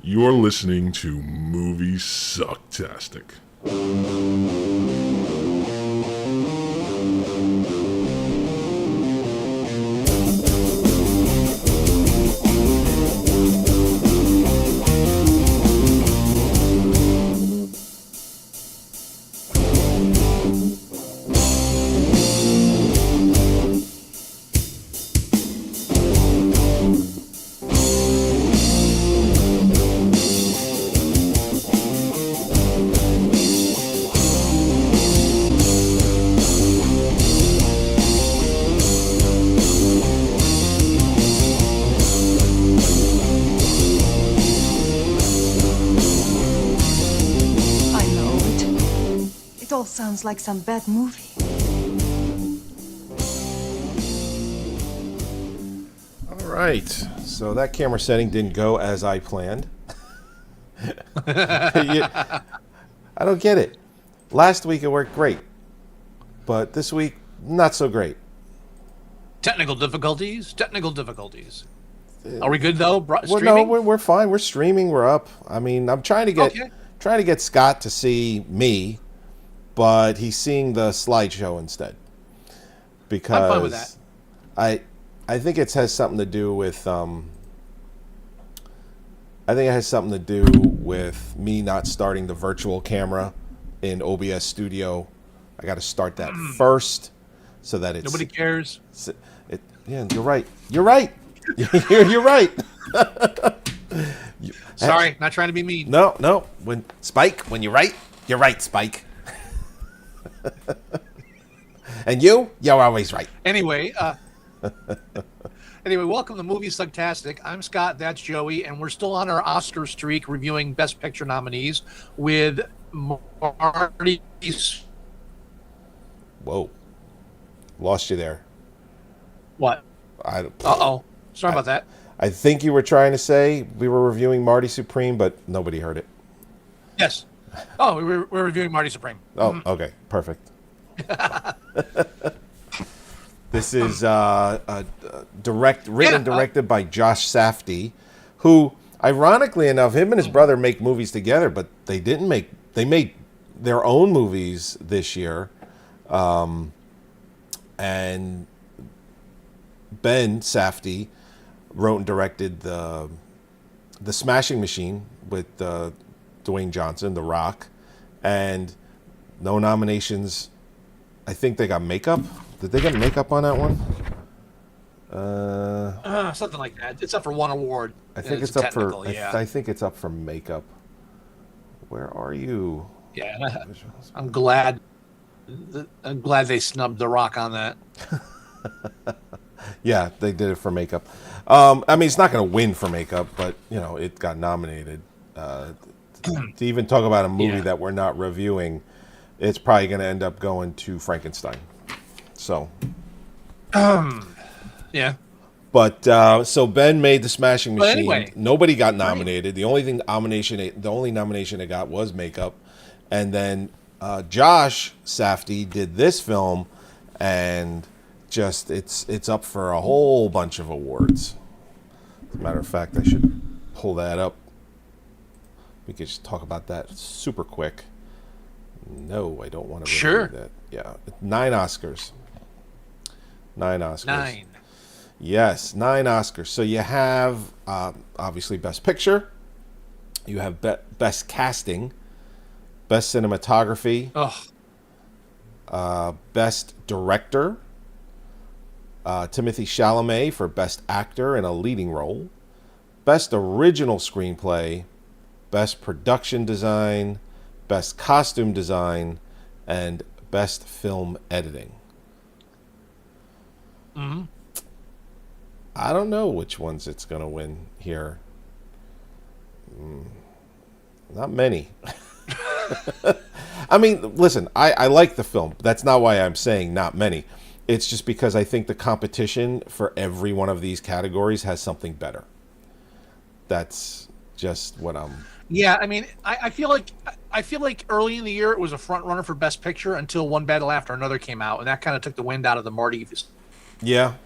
You're listening to Moviesucktastic. Sounds like some bad movie. All right, so that camera setting didn't go as I planned. I don't get it. Last week it worked great, but this week not so great. Technical difficulties. Are we good though? No, we're fine. We're streaming. We're up. I mean, I'm trying to get Scott to see me, but he's seeing the slideshow instead. Because I'm fine with that. I think it has something to do with me not starting the virtual camera in OBS Studio. I got to start that first so that it's nobody cares. Yeah, you're right. You're right. You're right. Sorry, not trying to be mean. No. When you're right, Spike. And you're always right. Anyway, welcome to Moviesucktastic. I'm Scott, that's Joey, and we're still on our Oscar streak reviewing Best Picture nominees with Marty. Whoa. Lost you there. What? Uh-oh. Sorry about that. I think you were trying to say we were reviewing Marty Supreme, but nobody heard it. Yes. Oh, we're reviewing Marty Supreme. Oh, okay. Perfect. This is written and directed by Josh Safdie, who, ironically enough, him and his brother make movies together, but they made their own movies this year. And Ben Safdie wrote and directed the Smashing Machine with Dwayne Johnson, The Rock, and no nominations. I think they got makeup. Did they get makeup on that one? Something like that. It's up for one award. I think it's up for. I think it's up for makeup. Where are you? Yeah, I'm glad they snubbed The Rock on that. Yeah, they did it for makeup. I mean, it's not going to win for makeup, but it got nominated. To even talk about a movie that we're not reviewing, it's probably going to end up going to Frankenstein. So, yeah. But so Ben made the Smashing Machine. Anyway, nobody got nominated. Right. The only nomination it got was makeup, and then Josh Safdie did this film, and just it's up for a whole bunch of awards. As a matter of fact, I should pull that up. We could just talk about that super quick. No, I don't want to review that. Yeah, 9 Oscars. 9 Oscars. 9. Yes, 9 Oscars. So you have obviously Best Picture. You have Best Casting, Best Cinematography, Best Director, Timothée Chalamet for Best Actor in a Leading Role, Best Original Screenplay, Best Production Design, Best Costume Design, and Best Film Editing. Mm-hmm. I don't know which ones it's going to win here. Not many. I mean, listen, I like the film. That's not why I'm saying not many. It's just because I think the competition for every one of these categories has something better. That's just what I'm... Yeah, I mean, I feel like early in the year it was a front runner for Best Picture until One Battle After Another came out, and that kind of took the wind out of the Marty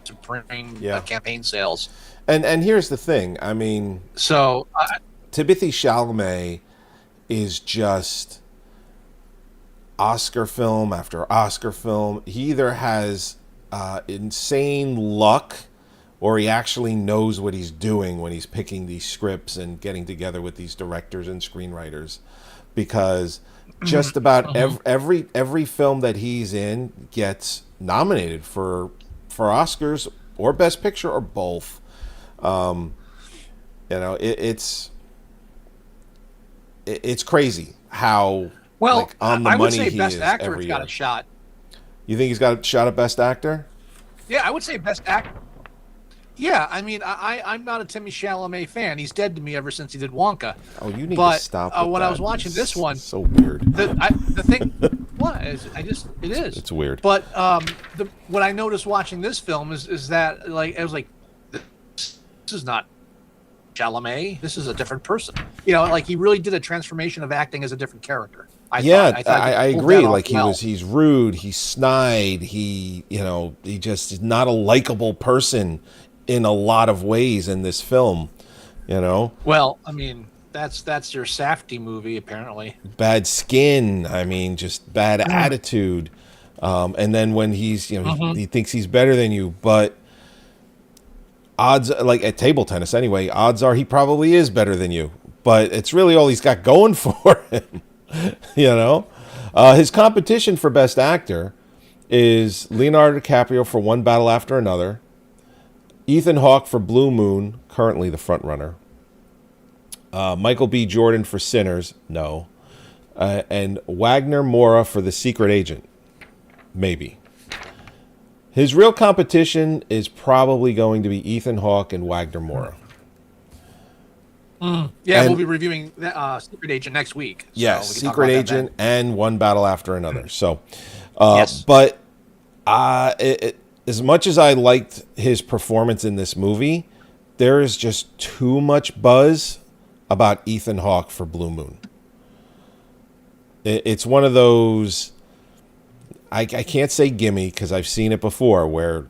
Supreme campaign sales. And here's the thing, I mean, so Timothée Chalamet is just Oscar film after Oscar film. He either has insane luck, or he actually knows what he's doing when he's picking these scripts and getting together with these directors and screenwriters, because just about every film that he's in gets nominated for Oscars or Best Picture or both. It's crazy how on the I would money say he Best is Actor every has got year. a shot. You think he's got a shot at Best Actor? Yeah, I would say Best Actor. Yeah, I mean, I'm not a Timothée Chalamet fan. He's dead to me ever since he did Wonka. Oh, you need but, to stop. But when I was watching this one, so weird. The thing, what is it is. It's weird. But what I noticed watching this film is that I was like, this is not Chalamet. This is a different person. He really did a transformation of acting as a different character. I agree. He's rude. He's snide. He just is not a likable person in a lot of ways in this film. Well, I mean, that's your Safdie movie, apparently. Bad skin. I mean, just bad attitude. And then when he's, he thinks he's better than you, but odds, like at table tennis anyway, odds are he probably is better than you. But it's really all he's got going for him. His competition for Best Actor is Leonardo DiCaprio for One Battle After Another, Ethan Hawke for Blue Moon, currently the front runner, Michael B. Jordan for Sinners, no, and Wagner Moura for The Secret Agent, maybe. His real competition is probably going to be Ethan Hawke and Wagner Moura. We'll be reviewing Secret Agent next week. So yes, Secret Agent and One Battle After Another. So, yes. But as much as I liked his performance in this movie, there is just too much buzz about Ethan Hawke for Blue Moon. It's one of those, I can't say gimme because I've seen it before where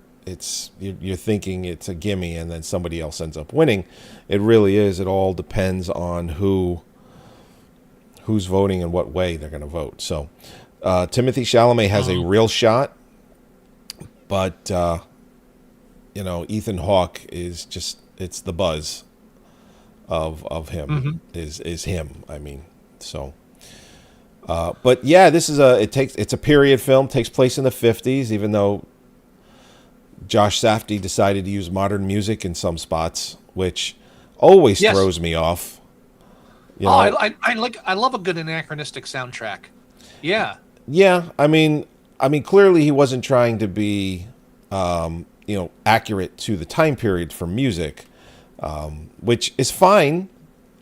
you're thinking it's a gimme and then somebody else ends up winning. It really is. It all depends on who's voting and what way they're going to vote. So Timothée Chalamet has a real shot, but Ethan Hawke is just, it's the buzz of him is him. I mean, so but yeah, this is it's a period film, takes place in the 50s, even though Josh Safdie decided to use modern music in some spots, which always throws me off. I love a good anachronistic soundtrack. Yeah. Yeah, I mean, clearly he wasn't trying to be, accurate to the time period for music, which is fine.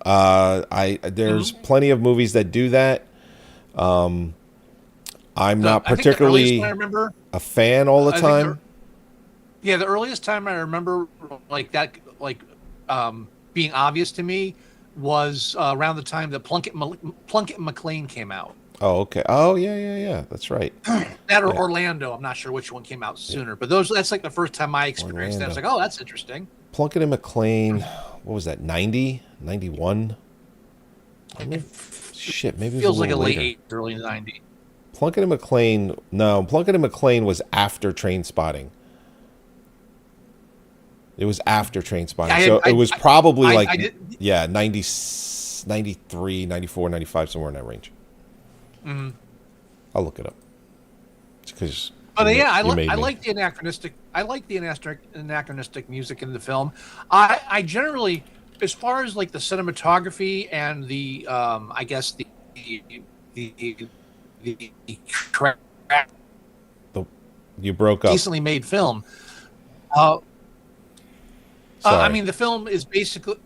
There's plenty of movies that do that. I'm not particularly a fan all the time. The earliest time I remember being obvious to me was around the time that Plunkett and McLean came out. Oh, okay. Oh, yeah. That's right. That or Orlando. I'm not sure which one came out sooner, but that's like the first time I experienced that. I was like, oh, that's interesting. Plunkett and McLean, what was that, 90? 91? Maybe it feels like a later. late 80s, early 90s. Plunkett and McLean was after Train Spotting. It was after Train Spotting. It was probably 90, 93, 94, 95, somewhere in that range. Mm-hmm. I'll look it up. Because I like the anachronistic. I like the anachronistic music in the film. I generally, as far as like the cinematography and the I guess the you broke up. Decently made film. I mean, the film is basically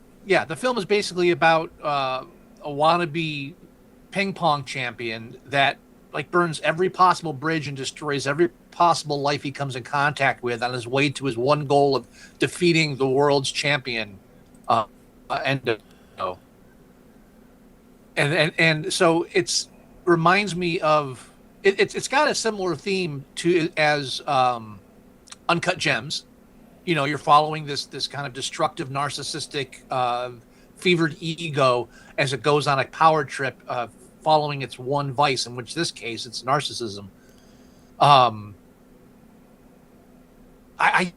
about a wannabe ping pong champion that like burns every possible bridge and destroys every possible life he comes in contact with on his way to his one goal of defeating the world's champion. And so it's reminds me of it's got a similar theme as Uncut Gems. You're following this kind of destructive, narcissistic fevered ego as it goes on a power trip, following its one vice, in which this case it's narcissism. I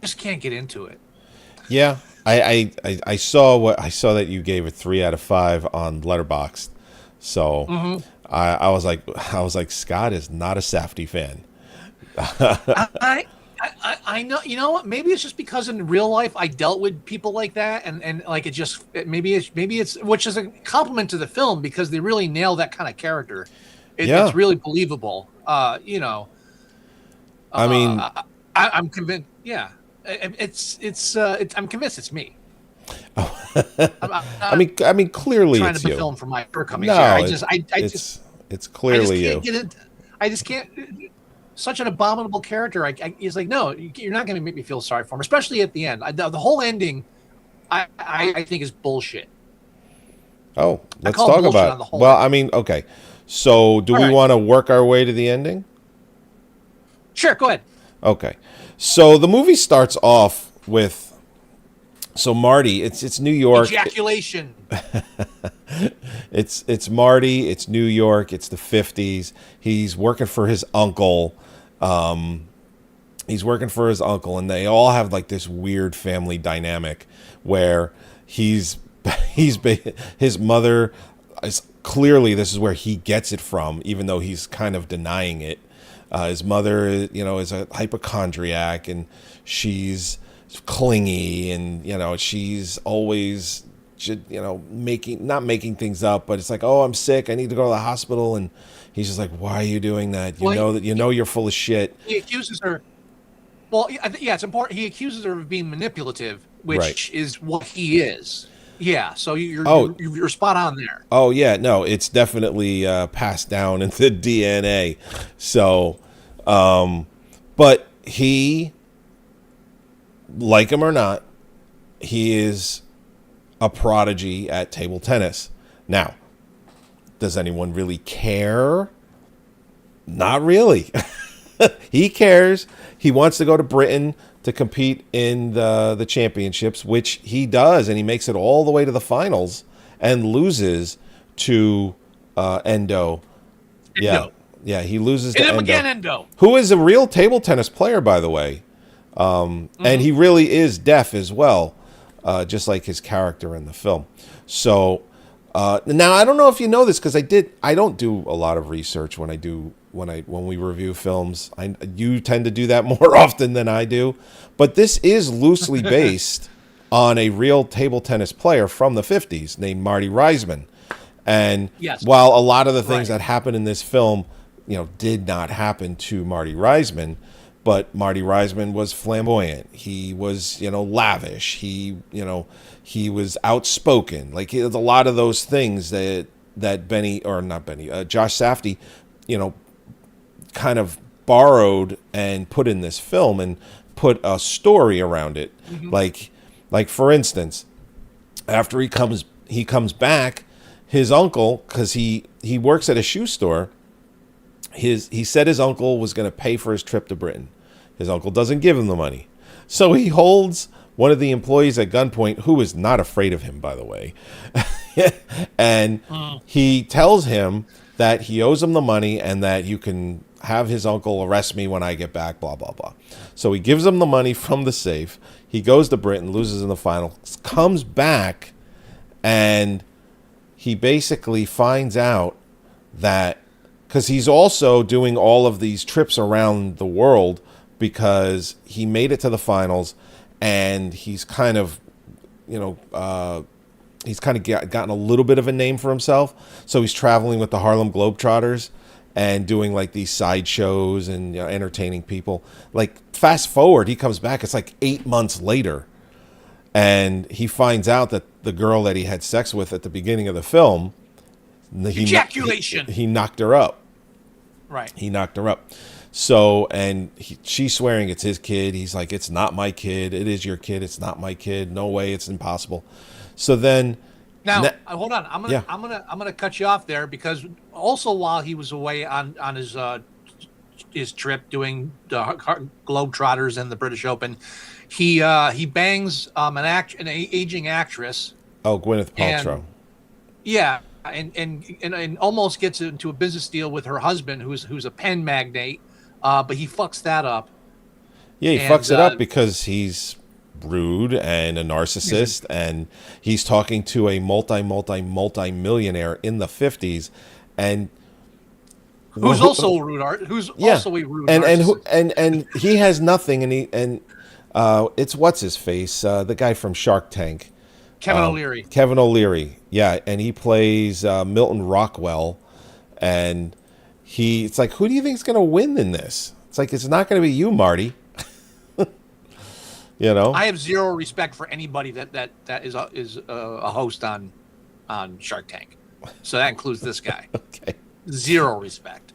just can't get into it. Yeah, I saw that you gave it 3 out of 5 on Letterboxd, so I was like Scott is not a Safdie fan. I know, you know what? Maybe it's just because in real life I dealt with people like that, and like maybe it's which is a compliment to the film because they really nail that kind of character. It's really believable. You know, I mean, I'm convinced. Yeah, I'm convinced it's me. I mean, clearly trying it's to you. film for my shortcomings. No, it's clearly you. I just can't. Such an abominable character. He's like, no, you're not going to make me feel sorry for him, especially at the end. The whole ending, I think is bullshit. Oh, let's talk about it. Well, I mean, okay. So do we want to work our way to the ending? Sure, go ahead. Okay. So the movie starts off with, so Marty, it's New York. Ejaculation. It's Marty, it's New York, it's the 50s. He's working for his uncle. And they all have like this weird family dynamic where his mother is clearly, this is where he gets it from, even though he's kind of denying it. His mother, is a hypochondriac, and she's clingy, and she's always, not making things up, but it's like, oh, I'm sick, I need to go to the hospital, and he's just like, why are you doing that? You're full of shit. He accuses her. Well, yeah, it's important. He accuses her of being manipulative, which is what he is. Yeah, so you're spot on there. Oh yeah, no, it's definitely passed down in the DNA. So, but he, like him or not, he is a prodigy at table tennis. Now, does anyone really care? Not really. He cares. He wants to go to Britain to compete in the championships, which he does, and he makes it all the way to the finals and loses to Endo. Yeah, he loses to Endo, who is a real table tennis player, by the way, and he really is deaf as well, just like his character in the film. So now I don't know if you know this, because I don't do a lot of research when we review films. You tend to do that more often than I do, but this is loosely based on a real table tennis player from the 50s named Marty Reisman. And while a lot of the things that happen in this film, did not happen to Marty Reisman, but Marty Reisman was flamboyant. He was, lavish. He was outspoken. Like, there's a lot of those things that Josh Safdie, kind of borrowed and put in this film and put a story around it. Like for instance, after he comes back, his uncle, because he works at a shoe store, he said his uncle was going to pay for his trip to Britain. His uncle doesn't give him the money, so he holds one of the employees at gunpoint, who is not afraid of him, by the way, and he tells him that he owes him the money and that you can have his uncle arrest me when I get back, blah, blah, blah. So he gives him the money from the safe. He goes to Britain, loses in the final, comes back, and he basically finds out that, because he's also doing all of these trips around the world because he made it to the finals, and he's kind of, gotten a little bit of a name for himself. So he's traveling with the Harlem Globetrotters and doing like these side shows and entertaining people. Like, fast forward, he comes back, it's like 8 months later, and he finds out that the girl that he had sex with at the beginning of the film, ejaculation, he knocked her up. Right. He knocked her up. So, and she's swearing it's his kid. He's like, it's not my kid. It is your kid. It's not my kid. No way. It's impossible. So then, hold on. I'm gonna cut you off there, because also while he was away on his trip doing the Globetrotters and the British Open, he bangs an aging actress Oh, Gwyneth and Paltrow. yeah, and almost gets into a business deal with her husband, who's a pen magnate, but he fucks that up. Yeah, he And fucks it up because he's rude and a he's a, narcissist, and he's talking to a multi millionaire in the 50s, and who's also a rude art, who's yeah, also a rude and narcissist. and he has nothing, and it's what's his face, the guy from Shark Tank, Kevin O'Leary. Kevin O'Leary, yeah, and he plays Milton Rockwell, and it's like, who do you think is going to win in this? It's like, it's not going to be you, Marty. You know, I have zero respect for anybody that is a host on Shark Tank, so that includes this guy. Okay. Zero respect.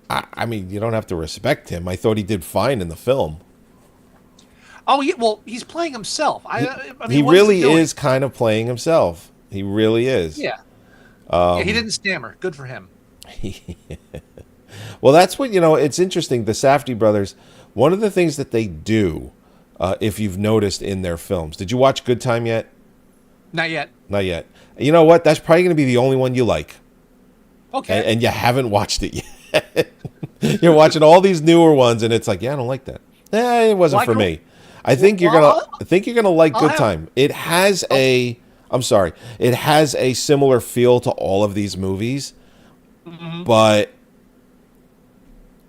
I mean, you don't have to respect him. I thought he did fine in the film. Oh, yeah, well, he's playing himself. I mean, He what is really he doing? is kind of playing himself. He really is. Yeah. Yeah, he didn't stammer. Good for him. Well, that's what, it's interesting. The Safdie brothers, one of the things that they do, if you've noticed in their films. Did you watch Good Time yet? Not yet. Not yet. You know what? That's probably going to be the only one you like. Okay. And you haven't watched it yet. You're watching all these newer ones, and it's like, yeah, I don't like that. It wasn't for me. I think you're gonna like Good Time. It has I'm sorry. It has a similar feel to all of these movies, but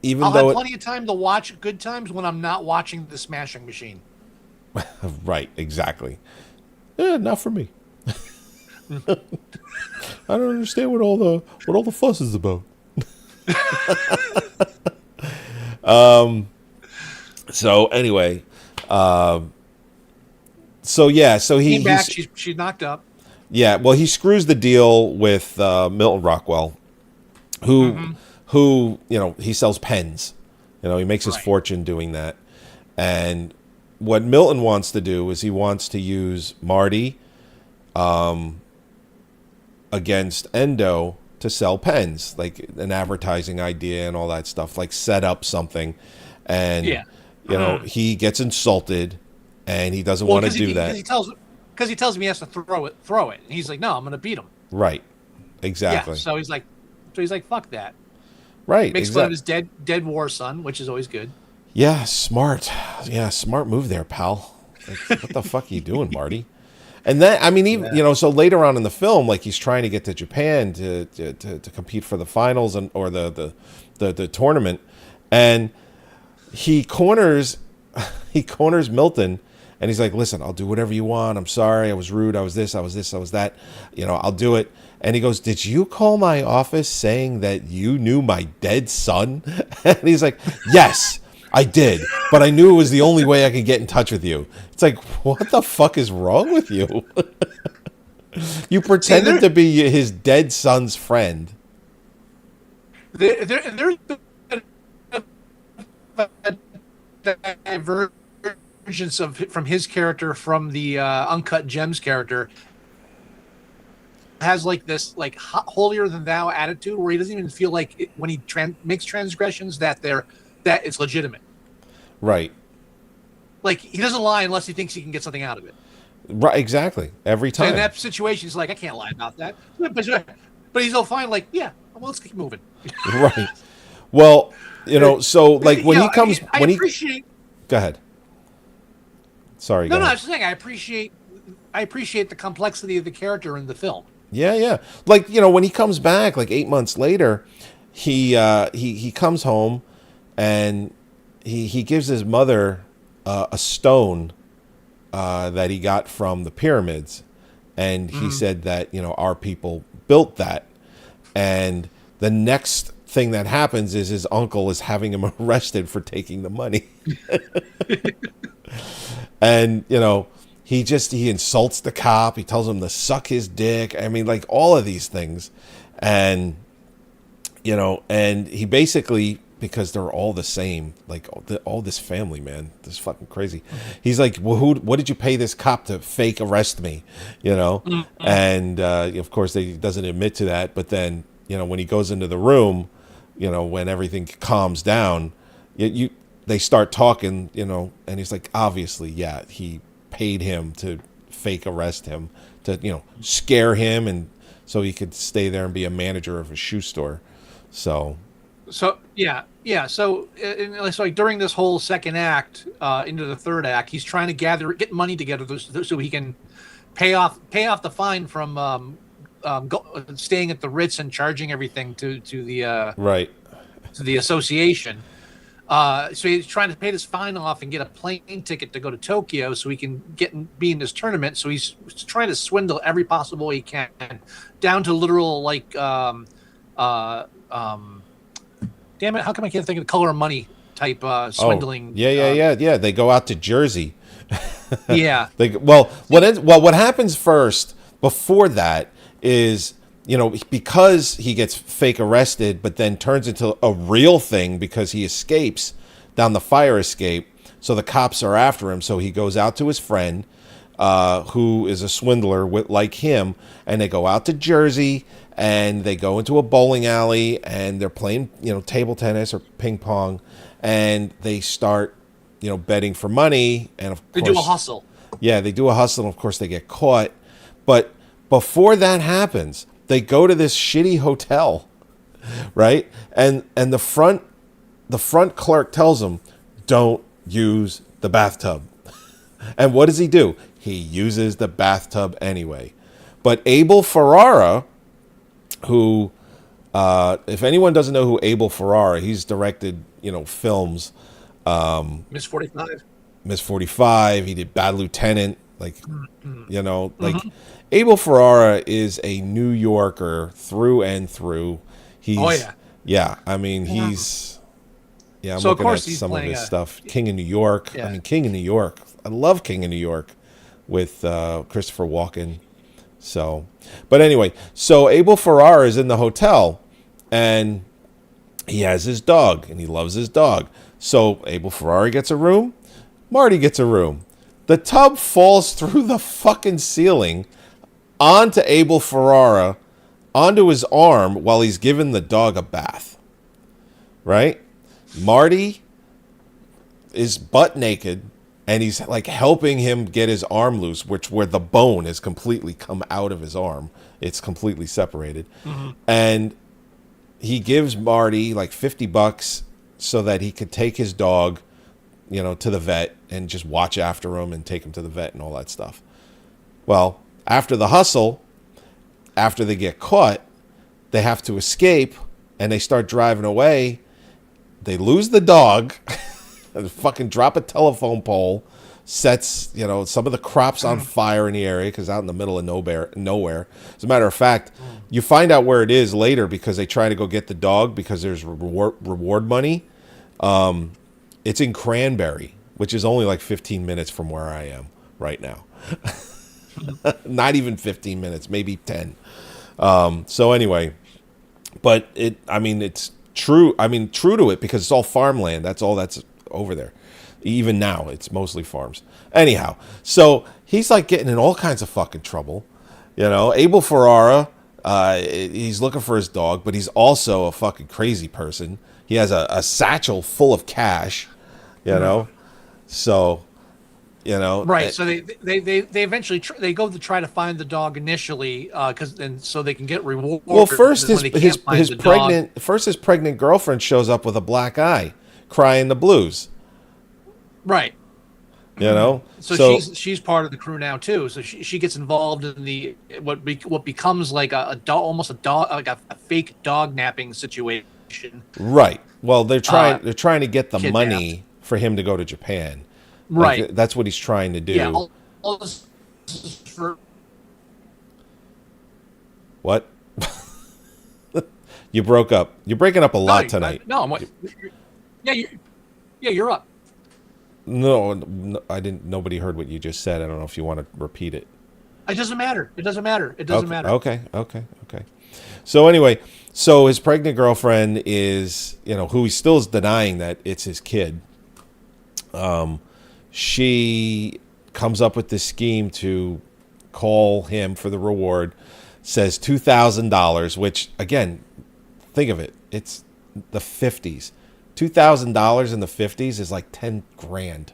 I'll have plenty of time to watch Good Times when I'm not watching The Smashing Machine. Right, exactly. Not for me. I don't understand what all the fuss is about. So anyway, so he came back. She knocked up. Yeah, well, he screws the deal with Milton Rockwell, who he sells pens. He makes his fortune doing that. And what Milton wants to do is he wants to use Marty against Endo to sell pens, like an advertising idea and all that stuff, like set up something. And, he gets insulted and he doesn't want to do that. Because he tells him he has to throw it. And he's like, no, I'm going to beat him. Right. Exactly. Yeah, so he's like, fuck that. Right. Makes fun of his dead war son, which is always good. Yeah, smart. Yeah, smart move there, pal. Like, what the fuck are you doing, Marty? And then, I mean, even so later on in the film, like he's trying to get to Japan to compete for the finals or the tournament, and he corners Milton, and he's like, "Listen, I'll do whatever you want. I'm sorry, I was rude. I was this. I was that. I'll do it." And he goes, "Did you call my office saying that you knew my dead son?" And he's like, "Yes, I did, but I knew it was the only way I could get in touch with you." It's like, what the fuck is wrong with you? You pretended to be his dead son's friend. There's divergence from his character from the Uncut Gems character. Has like this like holier than thou attitude where he doesn't even feel like when he makes transgressions that it's legitimate. Right. Like he doesn't lie unless he thinks he can get something out of it. Right. Exactly. Every time. So in that situation, he's like, I can't lie about that. But he's all fine. Like, yeah, well, let's keep moving. Right. Well, so like when he comes, I appreciate. Go ahead. Sorry. No, I was just saying, I appreciate the complexity of the character in the film. Yeah. Like, when he comes back, like 8 months later, he comes home and he gives his mother a stone that he got from the pyramids. And he said that, our people built that. And the next thing that happens is his uncle is having him arrested for taking the money. And, he insults the cop. He tells him to suck his dick. I mean, like all of these things. And, and he basically, because they're all the same, like all this family, man, this is fucking crazy. He's like, well, what did you pay this cop to fake arrest me? And, of course he doesn't admit to that. But then, when he goes into the room, when everything calms down, they start talking, and he's like, obviously, yeah, he paid him to fake arrest him to, scare him, and so he could stay there and be a manager of a shoe store. So yeah. So it's like during this whole second act, into the third act, he's trying to get money together so he can pay off the fine from staying at the Ritz and charging everything to the right to the association. So he's trying to pay this fine off and get a plane ticket to go to Tokyo so he can be in this tournament. So he's trying to swindle every possible way he can, down to literal damn it, how come I can't think of the Color of Money type swindling? Yeah. They go out to Jersey. Yeah. What happens first before that is, because he gets fake arrested, but then turns into a real thing because he escapes down the fire escape. So the cops are after him. So he goes out to his friend, who is a swindler like him, and they go out to Jersey and they go into a bowling alley and they're playing, table tennis or ping pong, and they start, betting for money. And of course, they do a hustle. Yeah, they do a hustle. And of course, they get caught. But before that happens, they go to this shitty hotel, right? And the front clerk tells them, don't use the bathtub. And what does he do? He uses the bathtub anyway. But Abel Ferrara, who, if anyone doesn't know who Abel Ferrara, he's directed, films. Miss 45. Miss 45. He did Bad Lieutenant. Abel Ferrara is a New Yorker through and through. He's, he's. Yeah, I'm so looking of course at he's some of his playing stuff. King of New York. Yeah. King of New York. I love King of New York with Christopher Walken. So, but anyway, so Abel Ferrara is in the hotel and he has his dog and he loves his dog. So Abel Ferrara gets a room. Marty gets a room. The tub falls through the fucking ceiling onto Abel Ferrara, onto his arm while he's giving the dog a bath. Right? Marty is butt naked and he's like helping him get his arm loose, where the bone has completely come out of his arm. It's completely separated. Mm-hmm. And he gives Marty like $50 so that he could take his dog, to the vet and just watch after him and take him to the vet and all that stuff. Well, after the hustle, after they get caught, they have to escape and they start driving away. They lose the dog, fucking drop a telephone pole, sets, some of the crops on fire in the area because out in the middle of nowhere. As a matter of fact, you find out where it is later because they try to go get the dog because there's reward money. It's in Cranberry, which is only like 15 minutes from where I am right now. Not even 15 minutes, maybe 10. So anyway, but it's true. True to it because it's all farmland. That's all that's over there. Even now, it's mostly farms. Anyhow, so he's like getting in all kinds of fucking trouble. Abel Ferrara, he's looking for his dog, but he's also a fucking crazy person. He has a satchel full of cash, so, Right. So they eventually they go to try to find the dog initially, so they can get reward. Well, first his pregnant girlfriend shows up with a black eye, crying the blues. Right. So she's part of the crew now too. So she gets involved in the what becomes like almost a dog, like a fake dog napping situation. Right. Well, they're trying to get the money for him to go to Japan. Right. Like, that's what he's trying to do. Yeah. All this is for... What? You broke up. You're breaking up a lot tonight. You're up. No, I didn't. Nobody heard what you just said. I don't know if you want to repeat it. It doesn't matter. Okay. So anyway, his pregnant girlfriend is, who he still is denying that it's his kid. She comes up with this scheme to call him for the reward, says $2,000, which again, think of it. It's the 50s. $2,000 in the 50s is like 10 grand,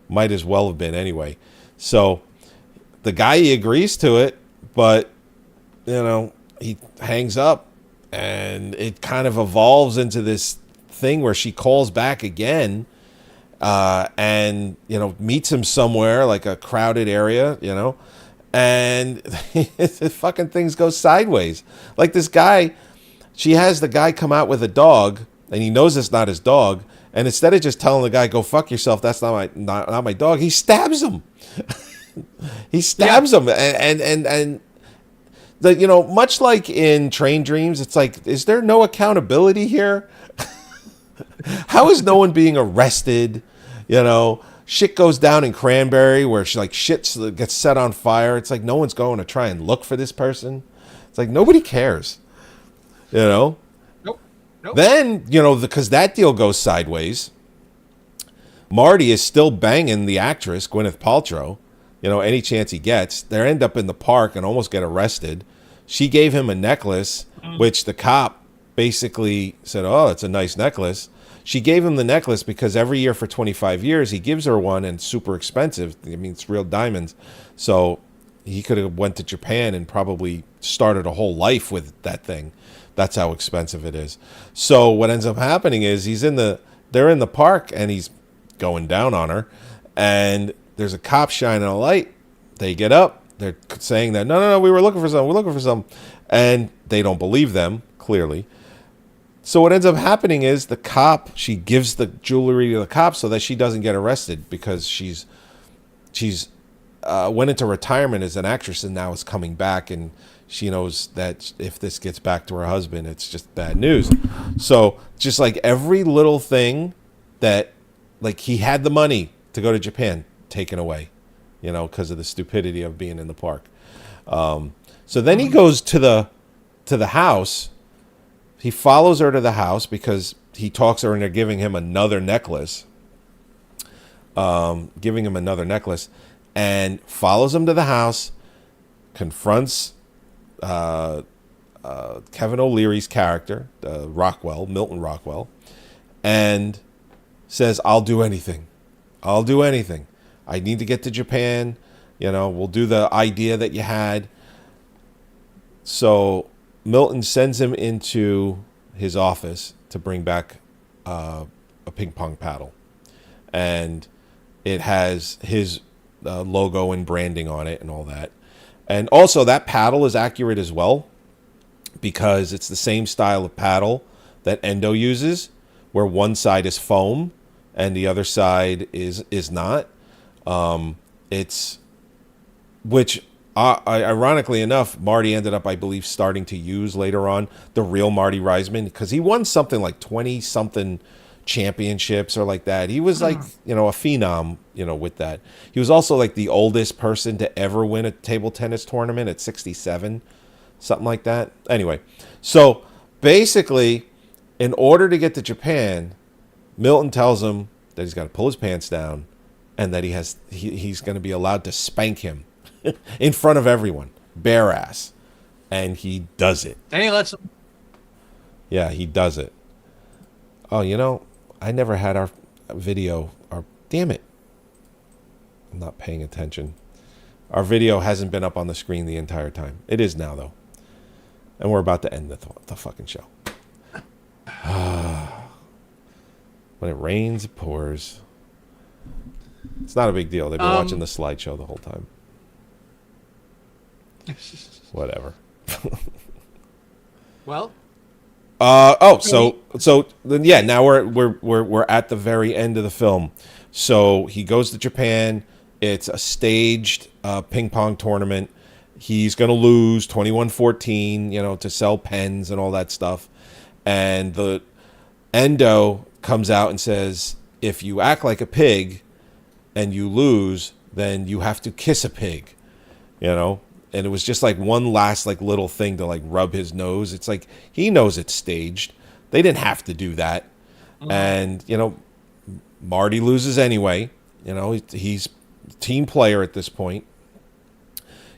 might as well have been anyway. So the guy, he agrees to it, but, he hangs up, and it kind of evolves into this thing where she calls back again, and, meets him somewhere, like a crowded area, and the fucking things go sideways. Like this guy, she has the guy come out with a dog, and he knows it's not his dog, and instead of just telling the guy, go fuck yourself, that's not my dog, he stabs him. He stabs him, and the, much like in Train Dreams, it's like, is there no accountability here? How is no one being arrested? Shit goes down in Cranberry where shit gets set on fire. It's like no one's going to try and look for this person. It's like nobody cares. Nope. Then, because that deal goes sideways, Marty is still banging the actress, Gwyneth Paltrow, any chance he gets. They end up in the park and almost get arrested. She gave him a necklace, which the cop basically said, oh, it's a nice necklace. She gave him the necklace because every year for 25 years, he gives her one, and it's super expensive. I mean, it's real diamonds. So he could have went to Japan and probably started a whole life with that thing. That's how expensive it is. So what ends up happening is they're in the park, and he's going down on her, and there's a cop shining a light. They get up. They're saying that, no, we were looking for some. And they don't believe them, clearly. So what ends up happening is she gives the jewelry to the cop so that she doesn't get arrested, because she's went into retirement as an actress and now is coming back, and she knows that if this gets back to her husband, it's just bad news. So just like every little thing that, like, he had the money to go to Japan taken away, because of the stupidity of being in the park. So then he goes to the house. He follows her to the house because he talks to her, and they're giving him another necklace. And follows him to the house, confronts Kevin O'Leary's character, Milton Rockwell, and says, I'll do anything. I need to get to Japan. We'll do the idea that you had. So Milton sends him into his office to bring back a ping pong paddle. And it has his logo and branding on it and all that. And also that paddle is accurate as well, because it's the same style of paddle that Endo uses, where one side is foam and the other side is not. Ironically enough, Marty ended up, I believe, starting to use later on, the real Marty Reisman, because he won something like 20-something championships or like that. He was like, a phenom, with that. He was also like the oldest person to ever win a table tennis tournament at 67, something like that. Anyway, so basically, in order to get to Japan, Milton tells him that he's got to pull his pants down, and that he's going to be allowed to spank him in front of everyone, bare ass. And he does it. And he lets him. Yeah, he does it. Oh, I never had our video. Damn it. I'm not paying attention. Our video hasn't been up on the screen the entire time. It is now, though. And we're about to end the fucking show. When it rains, it pours. It's not a big deal. They've been watching the slideshow the whole time. Whatever. Well. So then, yeah. Now we're at the very end of the film. So he goes to Japan. It's a staged ping pong tournament. He's gonna lose 21-14. To sell pens and all that stuff. And the Endo comes out and says, if you act like a pig and you lose, then you have to kiss a pig. And it was just like one last like little thing to like rub his nose. It's like he knows it's staged. They didn't have to do that. And Marty loses anyway. He's team player at this point.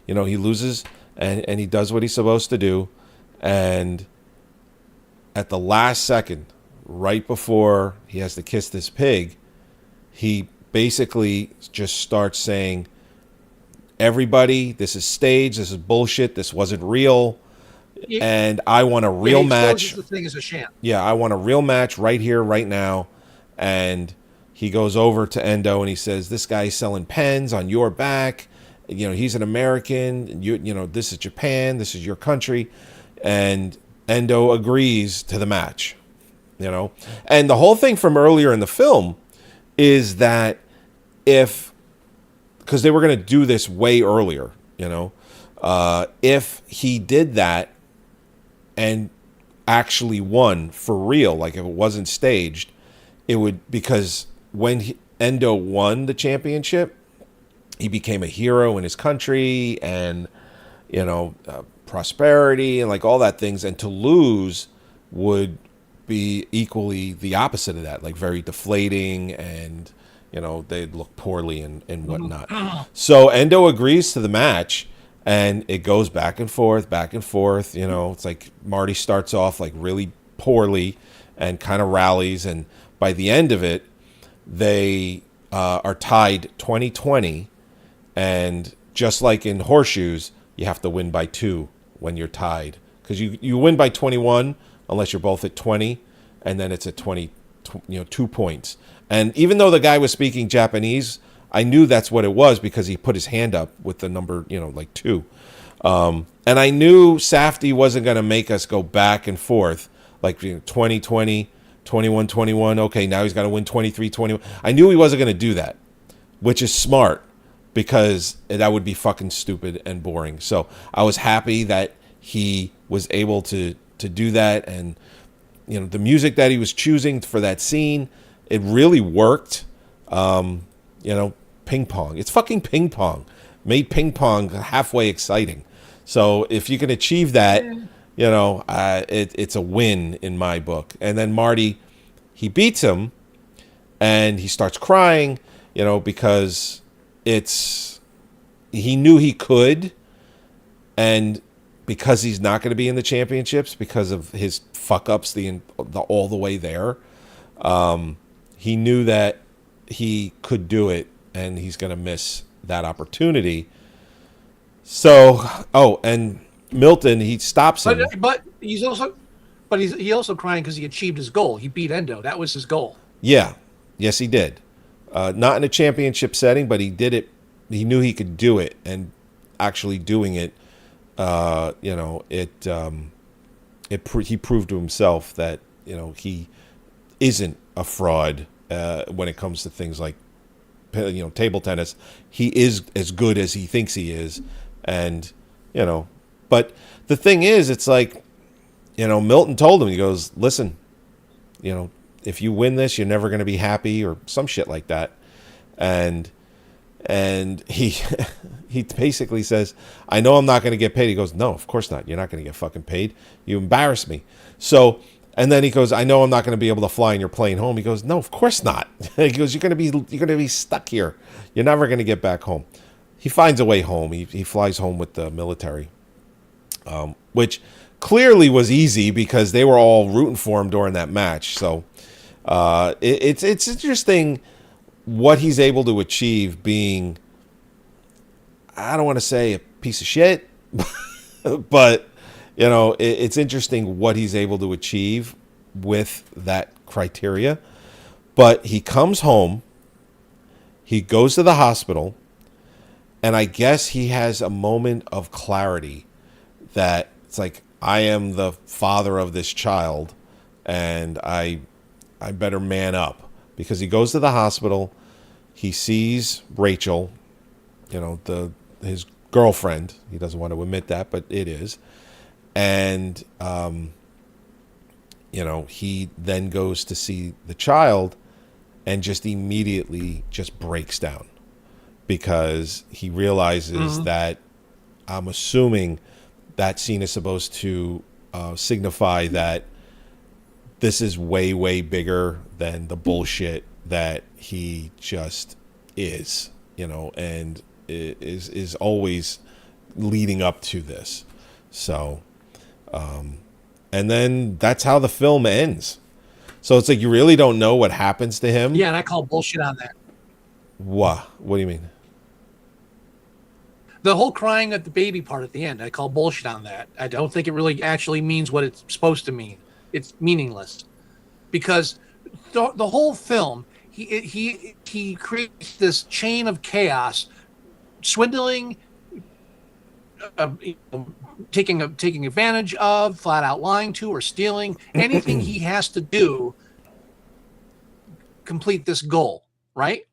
He loses and he does what he's supposed to do. And at the last second, right before he has to kiss this pig, he basically just starts saying, everybody, this is staged. This is bullshit. This wasn't real. And I want a real match. The thing is a sham. Yeah, I want a real match right here, right now. And he goes over to Endo and he says, "This guy's selling pens on your back. You know, he's an American. You know, this is Japan. This is your country." And Endo agrees to the match. You know, and the whole thing from earlier in the film is that because they were going to do this way earlier, you know, if he did that and actually won for real, like if it wasn't staged, it would, because when Endo won the championship, he became a hero in his country and, you know, prosperity and like all that things. And to lose would be equally the opposite of that, like very deflating and, you know, they'd look poorly and whatnot. So Endo agrees to the match and it goes back and forth. You know, it's like Marty starts off like really poorly and kind of rallies. And by the end of it, they are tied 20-20. And just like in horseshoes, you have to win by 2 when you're tied. Because you win by 21 unless you're both at 20. And then it's at 20, 2 points. And even though the guy was speaking Japanese, I knew that's what it was because he put his hand up with the number, you know, like 2. And I knew Safdie wasn't going to make us go back and forth, like 20-20, 21-21. Okay, now he's got to win 23-21. I knew he wasn't going to do that, which is smart because that would be fucking stupid and boring. So I was happy that he was able to do that. And, you know, the music that he was choosing for that scene, it really worked. You know, ping pong. It's fucking ping pong. Made ping pong halfway exciting. So if you can achieve that, you know, it's a win in my book. And then Marty, he beats him and he starts crying, you know, because he knew he could. And because he's not going to be in the championships because of his fuck ups all the way there, he knew that he could do it and he's going to miss that opportunity. So, and Milton, he stops him. But he's also crying because he achieved his goal. He beat Endo. That was his goal. Yeah. Yes, he did. Not in a championship setting, but he did it. He knew he could do it, and actually doing it, you know, he proved to himself that, you know, he isn't a fraud when it comes to things like, you know, table tennis. He is as good as he thinks he is. And, you know, but the thing is, it's like, you know, Milton told him, he goes, "Listen, you know, if you win this, you're never going to be happy," or some shit like that. And he he basically says, "I know I'm not going to get paid." He goes, "No, of course not. You're not going to get fucking paid. You embarrass me." So, and then he goes, "I know I'm not going to be able to fly in your plane home." He goes, "No, of course not." He goes, "You're going to be stuck here. You're never going to get back home." He finds a way home. He flies home with the military, which clearly was easy because they were all rooting for him during that match. So it's interesting what he's able to achieve being, I don't want to say a piece of shit, but, you know, it's interesting what he's able to achieve with that criteria. But he comes home, he goes to the hospital, and I guess he has a moment of clarity that it's like, I am the father of this child, and I better man up. Because he goes to the hospital, he sees Rachel, you know, his girlfriend. He doesn't want to admit that, but it is. And, you know, he then goes to see the child and just immediately just breaks down. Because he realizes that, I'm assuming that scene is supposed to signify that this is way, way bigger than the bullshit that he just is, you know, and is always leading up to this. So, and then that's how the film ends. So it's like you really don't know what happens to him. Yeah, and I call bullshit on that. What do you mean? The whole crying at the baby part at the end, I call bullshit on that. I don't think it really actually means what it's supposed to mean. It's meaningless because the whole film, he creates this chain of chaos, swindling, taking advantage of, flat out lying to, or stealing. Anything he has to do complete this goal, right?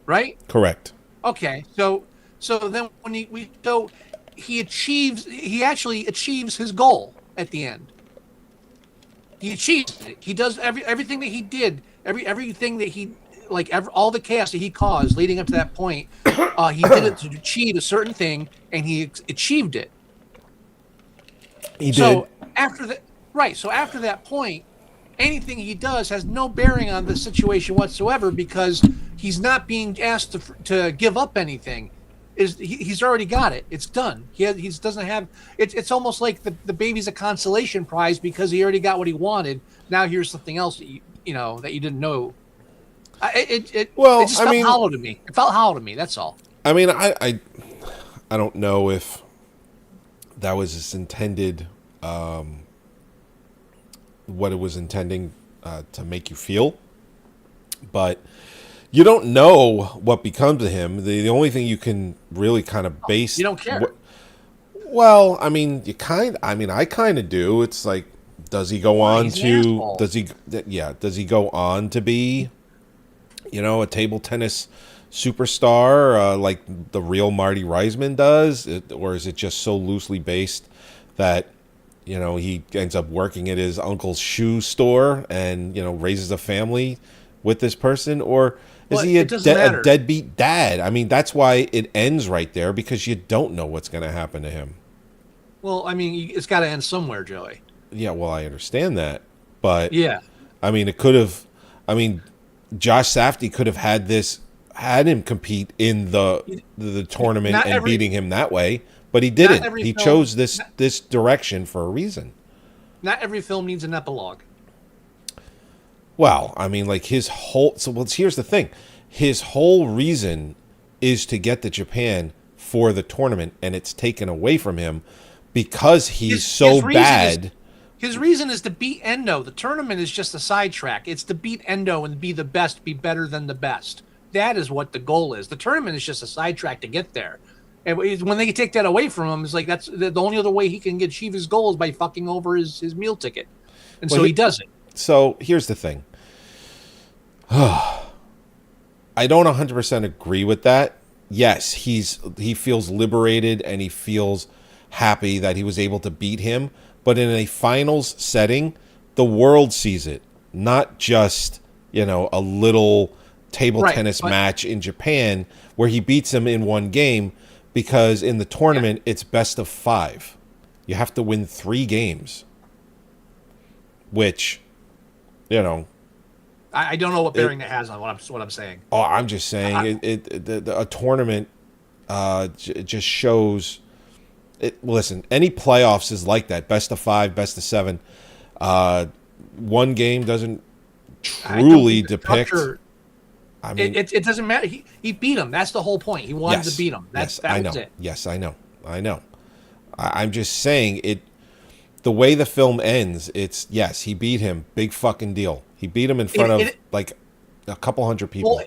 Right? Correct. Okay, so then when he actually achieves his goal at the end. He achieves it. He does everything that he did, everything that he all the chaos that he caused leading up to that point. He did it to achieve a certain thing, and he achieved it. He so did. After that point, anything he does has no bearing on the situation whatsoever because he's not being asked to give up anything. He's already got it. It's done. He doesn't have. It's almost like the baby's a consolation prize because he already got what he wanted. Now here's something else that you didn't know. It just felt hollow to me. It felt hollow to me. That's all. I mean, I don't know if that was his intended, what it was intending to make you feel, but you don't know what becomes of him. The only thing you can really kind of base. You don't care. Well, I mean, I kind of do. It's like, does he go on to? Does he go on to be, a table tennis superstar like the real Marty Reisman does, or is it just so loosely based that he ends up working at his uncle's shoe store and raises a family with this person, or is he a deadbeat dad? I mean, that's why it ends right there, because you don't know what's going to happen to him. Well, I mean, it's got to end somewhere, Joey. Yeah, well, I understand that, but yeah, I mean, it could have. I mean, Josh Safdie could have had him compete in the tournament and beating him that way, but he didn't. He chose this direction for a reason. Not every film needs an epilogue. Well, I mean, like here's the thing. His whole reason is to get to Japan for the tournament, and it's taken away from him because he's so bad. His reason is to beat Endo. The tournament is just a sidetrack. It's to beat Endo and be the best, be better than the best. That is what the goal is. The tournament is just a sidetrack to get there. And when they take that away from him, it's like that's the only other way he can achieve his goal is by fucking over his meal ticket. And so he does it. So here's the thing. I don't 100% agree with that. Yes, he feels liberated and he feels happy that he was able to beat him. But in a finals setting, the world sees it, not just, a little table tennis match in Japan where he beats him in one game, because in the tournament, it's best of 5. You have to win 3 games, which, I don't know what bearing that has on what I'm saying. Oh, I'm just saying a tournament just shows. Listen, any playoffs is like that. Best of 5, best of 7. One game doesn't truly depict. I mean, it doesn't matter. He beat him. That's the whole point. He wanted to beat him. That was it. Yes, I know. I'm just saying it. The way the film ends, it's yes, he beat him. Big fucking deal. He beat him in front of like a couple hundred people. Well,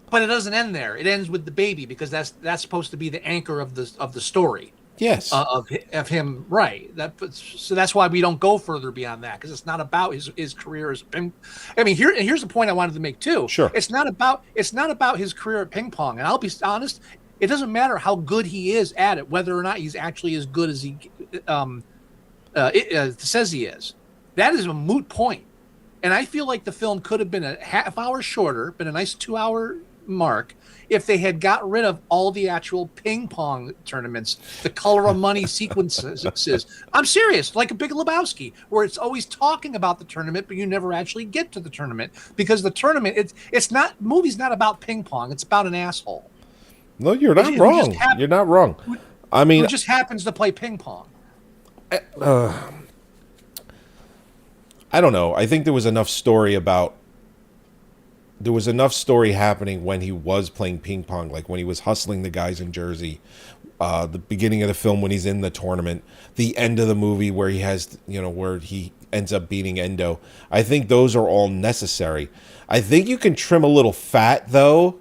but it doesn't end there. It ends with the baby, because that's supposed to be the anchor of the story. Yes, of him, right? So that's why we don't go further beyond that, because it's not about his career as ping. I mean, here's the point I wanted to make too. Sure, it's not about his career at ping pong. And I'll be honest, it doesn't matter how good he is at it, whether or not he's actually as good as he says he is. That is a moot point. And I feel like the film could have been a half hour shorter, been a nice 2-hour mark, if they had got rid of all the actual ping pong tournaments, the color of money sequences. I'm serious, like a Big Lebowski, where it's always talking about the tournament, but you never actually get to the tournament, because the tournament, it's not, movie's not about ping pong, it's about an asshole. No, you're not wrong. You're not wrong. I mean, who just happens to play ping pong. I don't know. I think there was enough story about there was enough story happening when he was playing ping pong, like when he was hustling the guys in Jersey, the beginning of the film when he's in the tournament, the end of the movie where he has, where he ends up beating Endo. I think those are all necessary. I think you can trim a little fat, though.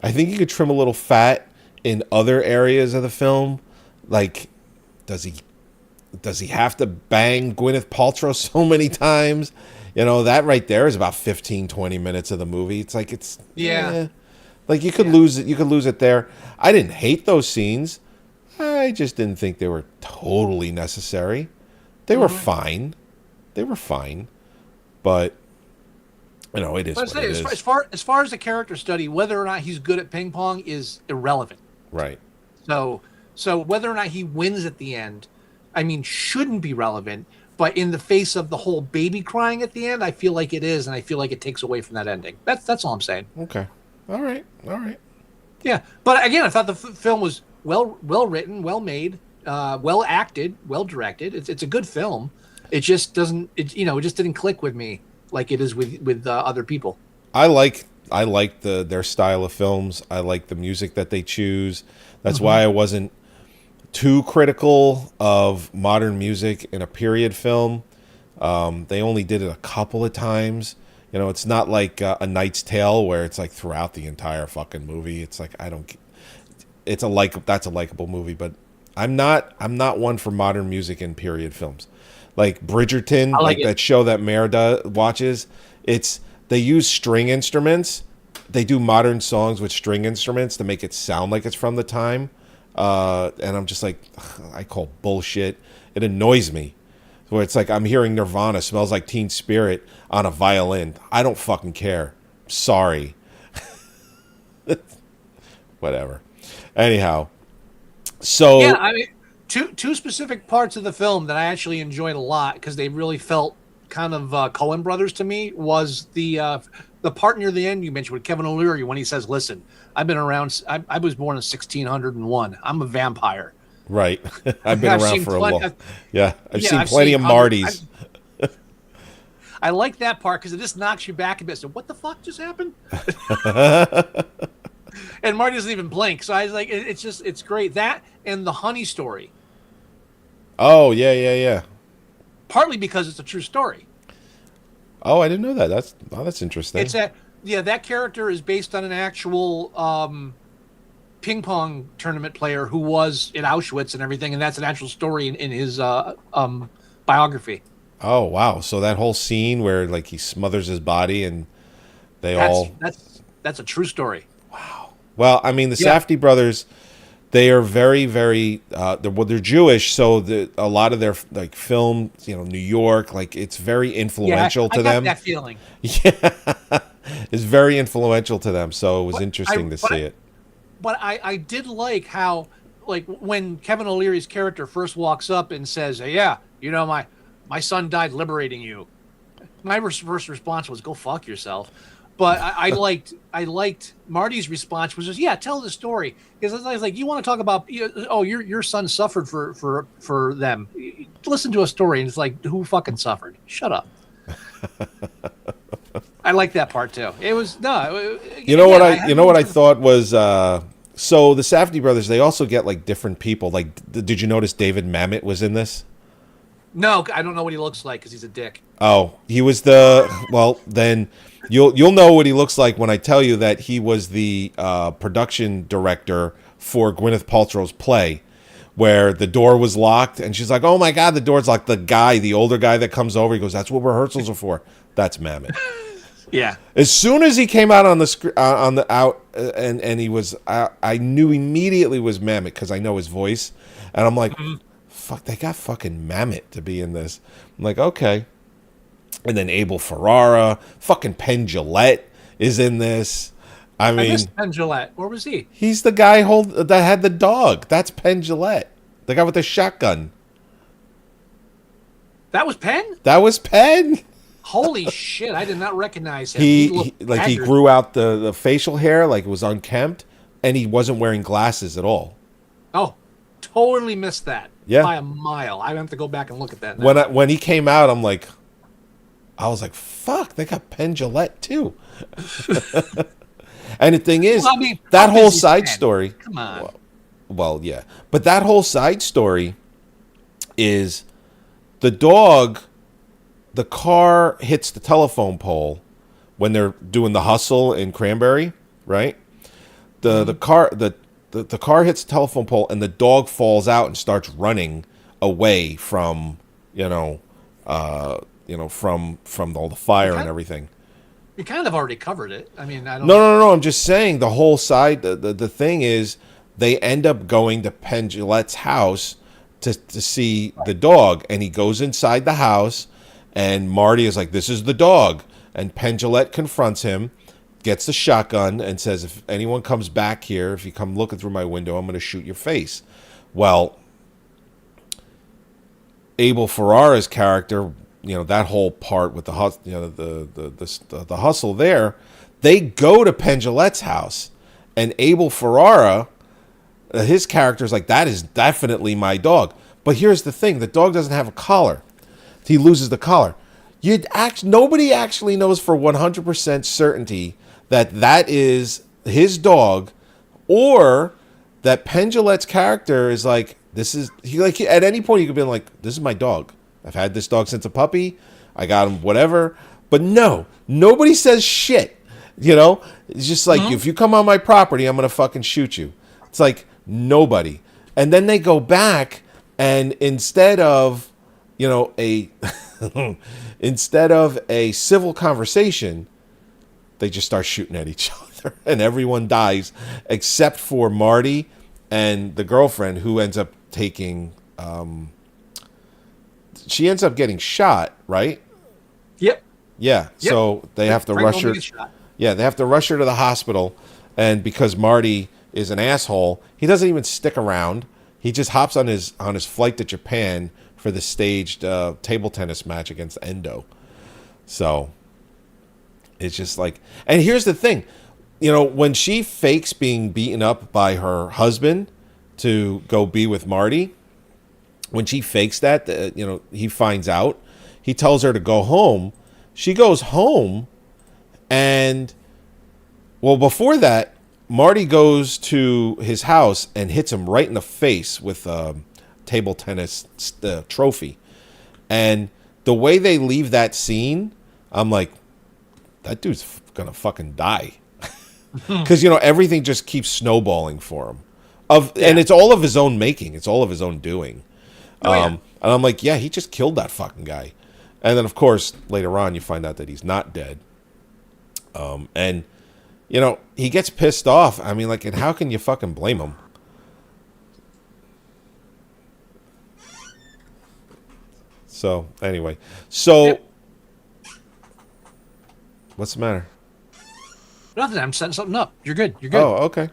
I think you could trim a little fat in other areas of the film. Like, does he have to bang Gwyneth Paltrow so many times? That right there is about 15, 20 minutes of the movie. It's like, like you could lose it. You could lose it there. I didn't hate those scenes. I just didn't think they were totally necessary. They were fine. They were fine. But, it is what it is. As far as the character study, whether or not he's good at ping pong is irrelevant. Right. So whether or not he wins at the end, shouldn't be relevant. But in the face of the whole baby crying at the end, I feel like it is, and I feel like it takes away from that ending. That's all I'm saying. Okay. All right. Yeah, but again, I thought the film was well written, well made, well acted, well directed. It's a good film. It just doesn't. It just didn't click with me like it is with other people. I like their style of films. I like the music that they choose. That's why I wasn't too critical of modern music in a period film. They only did it a couple of times. It's not like A Knight's Tale where it's like throughout the entire fucking movie. It's like that's a likable movie, but I'm not one for modern music in period films. Like Bridgerton, like that show that Merida watches. They use string instruments. They do modern songs with string instruments to make it sound like it's from the time. And I'm just like, I call bullshit. It annoys me. Where it's like I'm hearing Nirvana, Smells Like Teen Spirit on a violin. I don't fucking care. Sorry. Whatever. Anyhow. So yeah, two specific parts of the film that I actually enjoyed a lot because they really felt kind of Coen Brothers to me was the part near the end you mentioned with Kevin O'Leary when he says, "Listen, I've been around. I was born in 1601. I'm a vampire." Right. I've been around for a while. I've seen plenty of Martys. I like that part because it just knocks you back a bit. So what the fuck just happened? And Marty doesn't even blink. So I was like, it's great. That and the honey story. Oh, yeah. Partly because it's a true story. Oh, I didn't know that. That's interesting. That character is based on an actual ping pong tournament player who was in Auschwitz and everything, and that's an actual story in his biography. Oh wow! So that whole scene where like he smothers his body and that's a true story. Wow. Well, the Safdie brothers, they are very, very. They're Jewish, so a lot of their like film, New York, like it's very influential to them. I got that feeling. Yeah, it's very influential to them. So it was interesting to see it. But I did like how, like, when Kevin O'Leary's character first walks up and says, "Hey, yeah, my son died liberating you." My first response was, "Go fuck yourself." But I liked Marty's response, which was, "Yeah, tell the story." Because I was like, "You want to talk about? Your son suffered for them. Listen to a story." And it's like, who fucking suffered? Shut up. I like that part too. It was what I thought was so the Safdie brothers, they also get like different people. Like, did you notice David Mamet was in this? No, I don't know what he looks like because he's a dick. Oh, he was then you'll know what he looks like when I tell you that he was the production director for Gwyneth Paltrow's play, where the door was locked and she's like, "Oh my God, the door's locked." The older guy that comes over, he goes, "That's what rehearsals are for." That's Mamet. Yeah. As soon as he came out on the and he was, I knew immediately was Mamet because I know his voice, and I'm like, fuck, they got fucking Mamet to be in this. I'm like, okay. And then Abel Ferrara, fucking Penn Jillette is in this. I missed Penn Jillette. Where was he? He's the guy that had the dog. That's Penn Jillette, the guy with the shotgun. That was Penn? That was Penn. Holy shit, I did not recognize him. He grew out the facial hair, like it was unkempt, and he wasn't wearing glasses at all. Oh, totally missed that. Yeah. By a mile. I have to go back and look at that now. When he came out, I'm like, I was like, fuck, they got Penn Jillette too. And the thing is, Well, I mean, that how whole busy's side Penn? story. Come on. Well, yeah. But that whole side story is the dog, the car hits the telephone pole when they're doing the hustle in Cranberry, right? The car hits the telephone pole and the dog falls out and starts running away from, from all the fire and everything. You kind of already covered it. I mean, I don't. No. I'm just saying the whole side. The thing is, they end up going to Penn Jillette's house to see the dog, and he goes inside the house, and Marty is like, "This is the dog," and Penn Jillette confronts him, gets the shotgun, and says, "If anyone comes back here, if you come looking through my window, I'm going to shoot your face." Well, Abel Ferrara's character, that whole part with the hustle there, they go to Penn Jillette's house, and Abel Ferrara, his character is like, that is definitely my dog. But here's the thing: the dog doesn't have a collar. He loses the collar. Nobody actually knows for 100% certainty that is his dog, or that Penn Jillette's character is like, at any point he could be like, this is my dog. I've had this dog since a puppy. I got him, whatever. But no, nobody says shit. It's just like, if you come on my property, I'm going to fucking shoot you. It's like nobody. And then they go back, and instead of a civil conversation, they just start shooting at each other, and everyone dies except for Marty and the girlfriend, who ends up taking. She ends up getting shot, right? Yep. Yeah. Yep. So they have to rush her. Yeah, they have to rush her to the hospital, and because Marty is an asshole, he doesn't even stick around. He just hops on his flight to Japan for the staged table tennis match against Endo. So it's just like, and here's the thing, when she fakes being beaten up by her husband to go be with Marty, when she fakes that, he finds out, he tells her to go home. She goes home, and before that, Marty goes to his house and hits him right in the face with a table tennis trophy. And the way they leave that scene, I'm like, that dude's gonna fucking die. Because, everything just keeps snowballing for him. And it's all of his own making. It's all of his own doing. And I'm like, yeah, he just killed that fucking guy. And then, of course, later on, you find out that he's not dead. And, he gets pissed off. I mean, and how can you fucking blame him? So, anyway. What's the matter? Nothing. I'm setting something up. You're good. Oh, okay.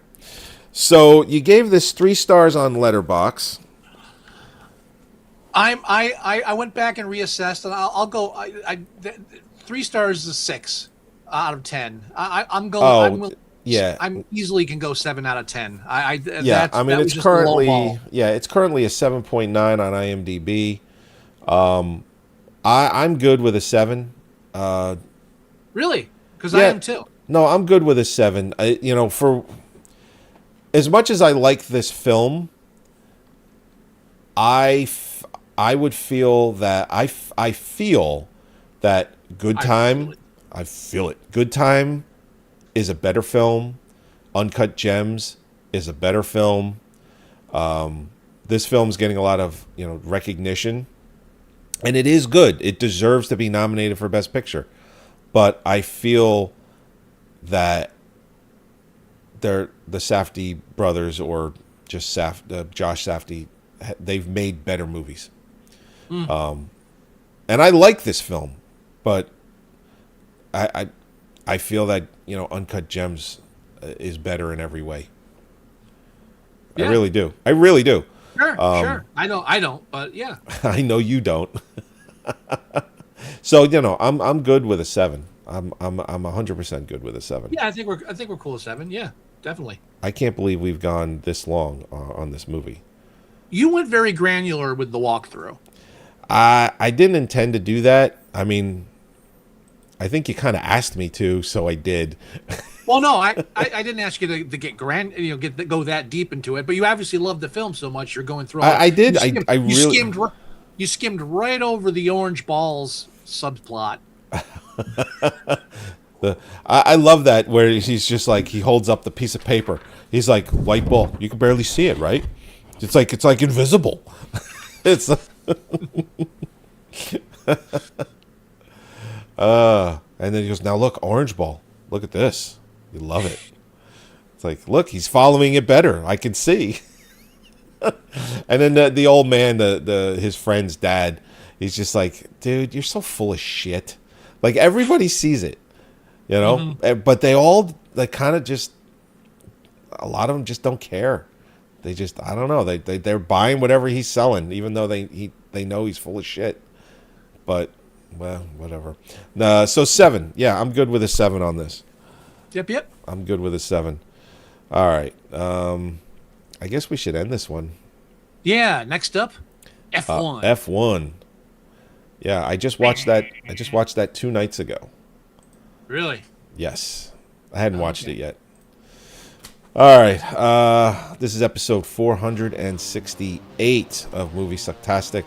So, you gave this 3 stars on Letterboxd. I went back and reassessed, and I'll go. 3 stars is 6 out of 10. I'm going. I easily can go 7 out of 10. It's currently it's currently a 7.9 on IMDb. I'm good with a 7. Really? Because I am too. No, I'm good with a 7. For as much as I like this film, I would feel that I feel that Good Time. I feel it. Good Time is a better film. Uncut Gems is a better film. This film's getting a lot of recognition, and it is good. It deserves to be nominated for Best Picture, but I feel that the Safdie brothers, or just Josh Safdie, they've made better movies. And I like this film, but I feel that Uncut Gems is better in every way. Yeah. I really do. Sure. I don't, but yeah. I know you don't. So I'm good with a 7. I'm 100% good with a 7. Yeah, I think we're cool with 7. Yeah, definitely. I can't believe we've gone this long on this movie. You went very granular with the walkthrough. I didn't intend to do that. I mean, I think you kind of asked me to, so I did. Well, no, I didn't ask you to get go that deep into it, but you obviously love the film so much you're going through. I did. You skimmed right over the orange balls subplot. I love that where he's just like, he holds up the piece of paper. He's like, light bulb. You can barely see it, right? It's like invisible. It's and then he goes, now look, orange ball. Look at this. You love it. It's like, look, he's following it better. I can see. And then the old man, his friend's dad, he's just like, dude, you're so full of shit. Like, everybody sees it, you know? Mm-hmm. But they all, like, kind of just, a lot of them just don't care. They just, I don't know. They're buying whatever he's selling, even though they know he's full of shit. But, well, whatever. So 7. Yeah, I'm good with a 7 on this. Yep. I'm good with a 7. All right. I guess we should end this one. Yeah. Next up, F1. F1. Yeah, I just watched that 2 nights ago. Really? Yes. I hadn't watched it yet. All right. This is episode 468 of Moviesucktastic.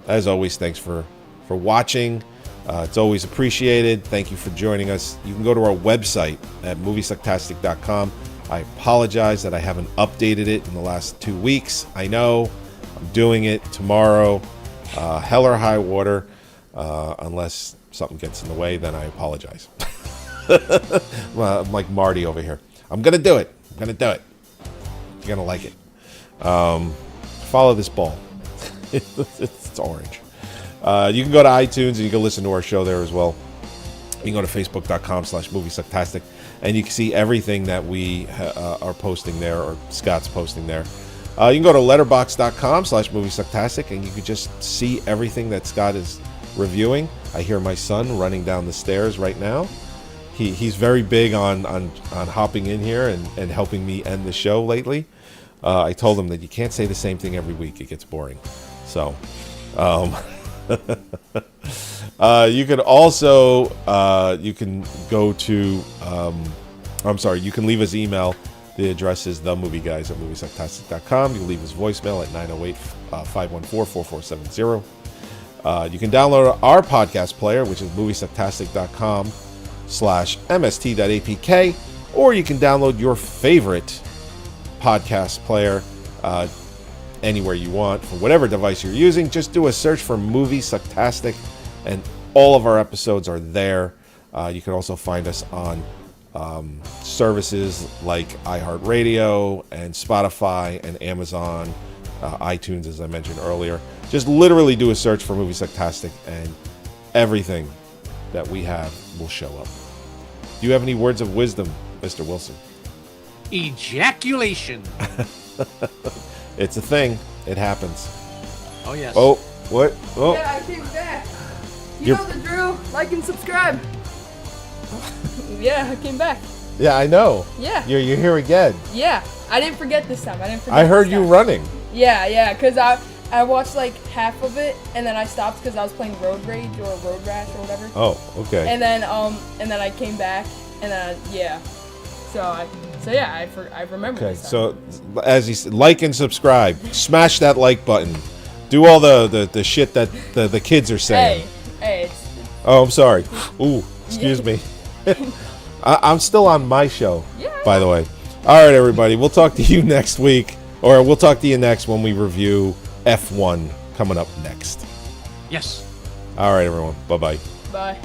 As always, thanks for watching. It's always appreciated. Thank you for joining us. You can go to our website at moviesucktastic.com. I apologize that I haven't updated it in the last 2 weeks. I know. I'm doing it tomorrow. Hell or high water. Unless something gets in the way, then I apologize. Well, I'm like Marty over here. I'm going to do it. You're going to like it. Follow this ball. It's orange. You can go to iTunes and you can listen to our show there as well. You can go to facebook.com/moviesucktastic and you can see everything that we are posting there, or Scott's posting there. You can go to letterbox.com/moviesucktastic and you can just see everything that Scott is reviewing. I hear my son running down the stairs right now. He's very big on hopping in here and helping me end the show lately. I told him that you can't say the same thing every week. It gets boring. So, you can also, you can go to, you can leave us email. The address is themovieguys@moviesucktastic.com. You can leave us voicemail at 908-514-4470. You can download our podcast player, which is moviesucktastic.com/mst.apk, or you can download your favorite podcast player anywhere you want for whatever device you're using. Just do a search for Moviesucktastic, and all of our episodes are there. You can also find us on services like iHeartRadio and Spotify and Amazon, iTunes, as I mentioned earlier. Just literally do a search for Moviesucktastic, and everything that we have will show up. Do you have any words of wisdom, Mr. Wilson? Ejaculation. It's a thing. It happens. Oh, yes. Oh, what? Oh. Yeah, I came back. You know the drill. Like and subscribe. Yeah, I came back. Yeah, I know. Yeah. You're here again. Yeah, I didn't forget this time. I heard you running. Yeah, because I watched like half of it, and then I stopped because I was playing Road Rage or Road Rash or whatever. Oh, okay. And then I came back, and then I remember. Okay, so as he said, like and subscribe. Smash that like button. Do all the shit that the kids are saying. Hey. Oh, I'm sorry. Ooh, excuse me. I'm still on my show, by the way. All right, everybody. We'll talk to you next week, or we'll talk to you next when we review F1 coming up next. Yes. All right, everyone. Bye-bye. Bye.